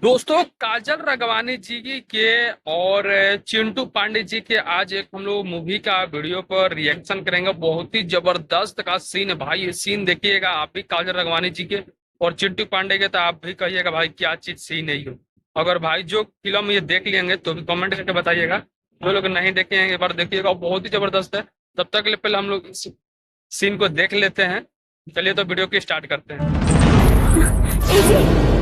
दोस्तों काजल राघवानी जी की के और चिंटू पांडे जी के आज एक हम लोग मूवी का वीडियो पर रिएक्शन करेंगे। बहुत ही जबरदस्त का सीन है भाई। ये सीन देखिएगा आप भी काजल राघवानी जी के और चिंटू पांडे के, तो आप भी कहिएगा भाई क्या चीज सीन है ये। अगर भाई जो फिल्म ये देख लेंगे तो भी कमेंट करके बताइएगा। जो लोग नहीं देखे हैं एक बार देखिएगा, बहुत ही जबरदस्त है। तब तक के लिए पहले हम लोग इस सीन को देख लेते हैं। चलिए तो वीडियो की स्टार्ट करते हैं। ए जी,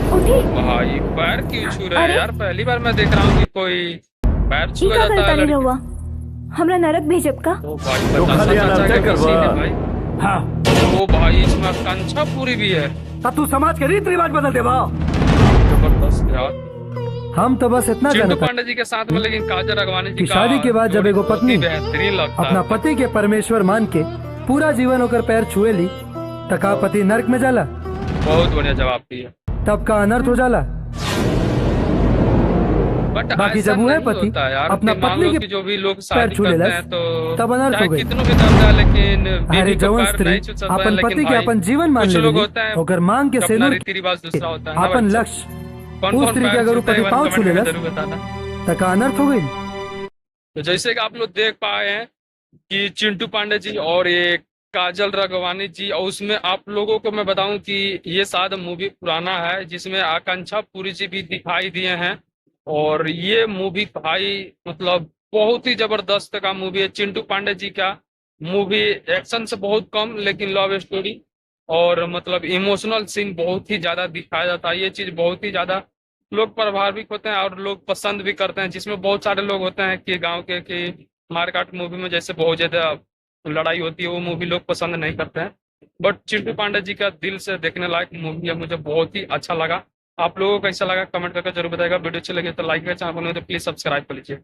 उठी। भाई पैर क्यों छू रहे हैं अरे यार? पहली बार मैं देख रहा हूँ कि कोई पैर ई छुआ का जाता है करतानी लड़की। रहुआ हमरा नरक भेजब का। ओ भाई धोखा बतासा दिया ना, चाचा चेक का करवा। सीन है भाई। हाँ, ओ भाई इसमें कंछा पूरी भी है। तब तू समाज के रीत रिवाज बदल दे बा। जबरदस्त यार। हम तो बस इतना चिंटू जानता पांडे जी के साथ में लेकिन काजल राघवानी जी कि का शादी के बाद जब जोड़ी एगो बहुत पत्नी ही बेहतरीन लगता अपना है। पति के परमेश्वर मान के पूरा जीवन होकर पैर छुए ली त का पति नरक में जाला, बहुत बढ़िया जवाब दिया। तब का अनर्थ हो जाला। बट बाकी ऐसा जब वो है नहीं पति होता यार अपना कि मान पत्नी लो के कि जो भी लोग पैर शादी छू करते लेलस, हैं तो तब अनर्थ चाहे हो गई। कितनों भी दर्द है लेकिन अरे बीवी को जवन पैर स्त्री नहीं छू सकता है। अपन लेकिन पति के भाई अपन जीवन मान कुछ ले लोग होते हैं ओकर मांग के अपना सेनुर रीति रिवाज के दूसरा होता है ना भाई। अपन लक्ष्य कौन उस कौन स्त्री के पैर अगर वो छूते हैं पति एक पाँव बार छू कमेंट में लेलस जरूर बताना। त का अनर्थ हो गई। तो जैसे कि आप लोग देख पाए हैं कि चिंटू पांडे जी और ये काजल राघवानी जी, और उसमें आप लोगों को मैं बताऊं कि ये शायद मूवी पुराना है जिसमें आकांक्षा पुरी जी भी दिखाई दिए हैं। और ये मूवी भाई मतलब बहुत ही जबरदस्त का मूवी है। चिंटू पांडे जी का मूवी एक्शन से बहुत कम लेकिन लव स्टोरी और मतलब इमोशनल सीन बहुत ही ज्यादा दिखाया जाता है। ये चीज बहुत ही ज्यादा लोग प्रभावित होते हैं और लोग पसंद भी करते हैं। जिसमें बहुत सारे लोग होते हैं कि गांव के कि मारकाट मूवी में जैसे बहुत ज्यादा लड़ाई होती है वो मूवी लोग पसंद नहीं करते हैं। बट चिंटू पांडे जी का दिल से देखने लायक मूवी है, मुझे बहुत ही अच्छा लगा। आप लोगों को कैसा लगा कमेंट करके जरूर बताएगा। वीडियो अच्छी लगी तो लाइक करें, चैनल पर नहीं तो प्लीज सब्सक्राइब कर लीजिए।